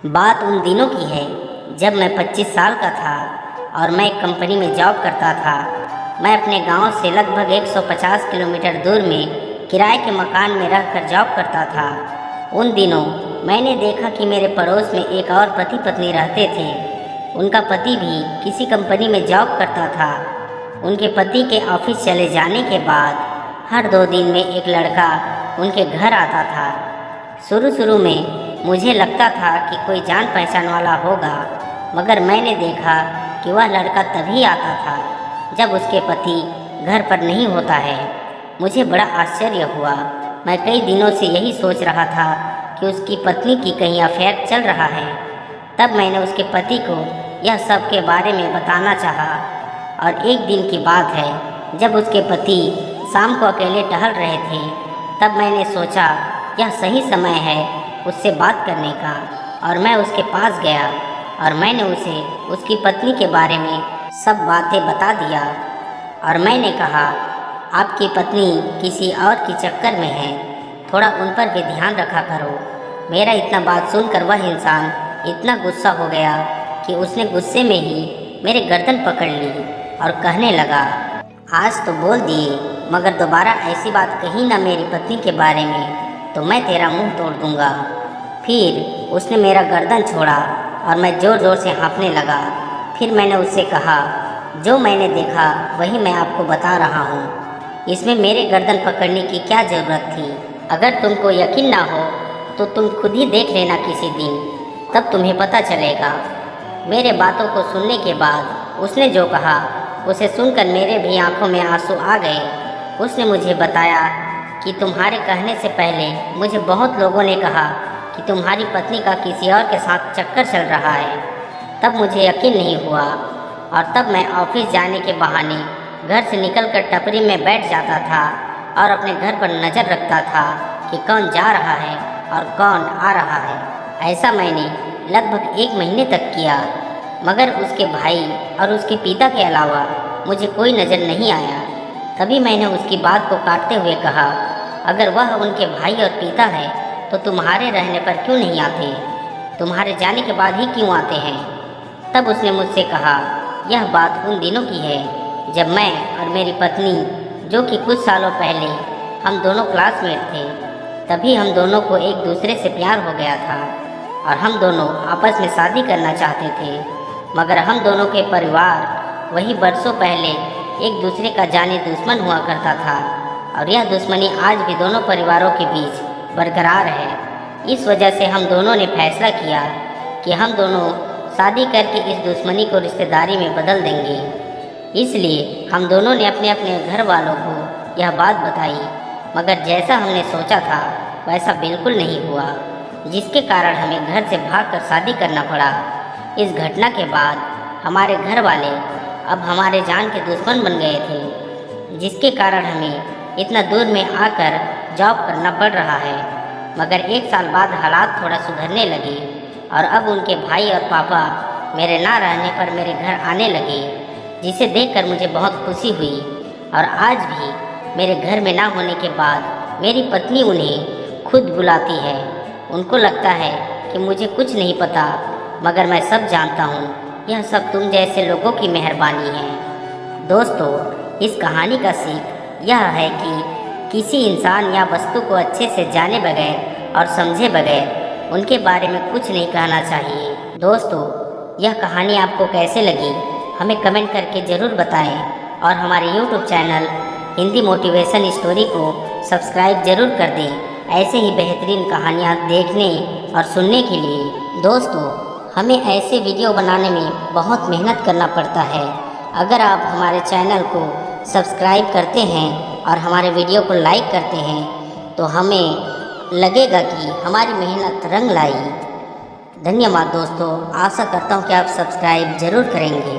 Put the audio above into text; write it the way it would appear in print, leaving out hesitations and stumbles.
बात उन दिनों की है जब मैं 25 साल का था और मैं एक कंपनी में जॉब करता था। मैं अपने गांव से लगभग 150 किलोमीटर दूर में किराए के मकान में रहकर जॉब करता था। उन दिनों मैंने देखा कि मेरे पड़ोस में एक और पति पत्नी रहते थे। उनका पति भी किसी कंपनी में जॉब करता था। उनके पति के ऑफिस चले जाने के बाद हर 2 दिन में एक लड़का उनके घर आता था। शुरू में मुझे लगता था कि कोई जान पहचान वाला होगा, मगर मैंने देखा कि वह लड़का तभी आता था जब उसके पति घर पर नहीं होता है। मुझे बड़ा आश्चर्य हुआ। मैं कई दिनों से यही सोच रहा था कि उसकी पत्नी की कहीं अफेयर चल रहा है। तब मैंने उसके पति को यह सब के बारे में बताना चाहा और एक दिन की बात है जब उसके पति शाम को अकेले टहल रहे थे, तब मैंने सोचा यह सही समय है उससे बात करने का, और मैं उसके पास गया और मैंने उसे उसकी पत्नी के बारे में सब बातें बता दिया। और मैंने कहा, आपकी पत्नी किसी और की चक्कर में है, थोड़ा उन पर भी ध्यान रखा करो। मेरा इतना बात सुनकर वह इंसान इतना गुस्सा हो गया कि उसने गुस्से में ही मेरे गर्दन पकड़ ली और कहने लगा, आज तो बोल दिए, मगर दोबारा ऐसी बात कही ना मेरी पत्नी के बारे में तो मैं तेरा मुंह तोड़ दूंगा। फिर उसने मेरा गर्दन छोड़ा और मैं ज़ोर ज़ोर से हाँफने लगा। फिर मैंने उससे कहा, जो मैंने देखा वही मैं आपको बता रहा हूँ, इसमें मेरे गर्दन पकड़ने की क्या ज़रूरत थी। अगर तुमको यकीन ना हो तो तुम खुद ही देख लेना किसी दिन, तब तुम्हें पता चलेगा। मेरे बातों को सुनने के बाद उसने जो कहा उसे सुनकर मेरे भी आंखों में आंसू आ गए। उसने मुझे बताया कि तुम्हारे कहने से पहले मुझे बहुत लोगों ने कहा कि तुम्हारी पत्नी का किसी और के साथ चक्कर चल रहा है। तब मुझे यकीन नहीं हुआ और तब मैं ऑफिस जाने के बहाने घर से निकलकर टपरी में बैठ जाता था और अपने घर पर नज़र रखता था कि कौन जा रहा है और कौन आ रहा है। ऐसा मैंने लगभग 1 महीने तक किया, मगर उसके भाई और उसके पिता के अलावा मुझे कोई नज़र नहीं आया। तभी मैंने उसकी बात को काटते हुए कहा, अगर वह उनके भाई और पिता है तो तुम्हारे रहने पर क्यों नहीं आते? तुम्हारे जाने के बाद ही क्यों आते हैं? तब उसने मुझसे कहा, यह बात उन दिनों की है जब मैं और मेरी पत्नी, जो कि कुछ सालों पहले हम दोनों क्लासमेट थे, तभी हम दोनों को एक दूसरे से प्यार हो गया था और हम दोनों आपस में शादी करना चाहते थे। मगर हम दोनों के परिवार वही बरसों पहले एक दूसरे का जाने दुश्मन हुआ करता था और यह दुश्मनी आज भी दोनों परिवारों के बीच बरकरार है। इस वजह से हम दोनों ने फैसला किया कि हम दोनों शादी करके इस दुश्मनी को रिश्तेदारी में बदल देंगे। इसलिए हम दोनों ने अपने अपने घर वालों को यह बात बताई, मगर जैसा हमने सोचा था वैसा बिल्कुल नहीं हुआ, जिसके कारण हमें घर से भागकर शादी करना पड़ा। इस घटना के बाद हमारे घर वाले अब हमारे जान के दुश्मन बन गए थे, जिसके कारण हमें इतना दूर में आकर जॉब करना पड़ रहा है। मगर 1 साल बाद हालात थोड़ा सुधरने लगे और अब उनके भाई और पापा मेरे ना रहने पर मेरे घर आने लगे, जिसे देखकर मुझे बहुत खुशी हुई। और आज भी मेरे घर में ना होने के बाद मेरी पत्नी उन्हें खुद बुलाती है। उनको लगता है कि मुझे कुछ नहीं पता, मगर मैं सब जानता हूँ। यह सब तुम जैसे लोगों की मेहरबानी है। दोस्तों, इस कहानी का सीख यह है कि किसी इंसान या वस्तु को अच्छे से जाने बगैर और समझे बगैर उनके बारे में कुछ नहीं कहना चाहिए। दोस्तों, यह कहानी आपको कैसे लगी हमें कमेंट करके ज़रूर बताएं और हमारे YouTube channel Hindi motivation story को सब्सक्राइब ज़रूर कर दें, ऐसे ही बेहतरीन कहानियाँ देखने और सुनने के लिए। दोस्तों, हमें ऐसे वीडियो बनाने में बहुत मेहनत करना पड़ता है। अगर आप हमारे चैनल को सब्सक्राइब करते हैं और हमारे वीडियो को लाइक करते हैं तो हमें लगेगा कि हमारी मेहनत रंग लाई। धन्यवाद दोस्तों, आशा करता हूँ कि आप सब्सक्राइब ज़रूर करेंगे।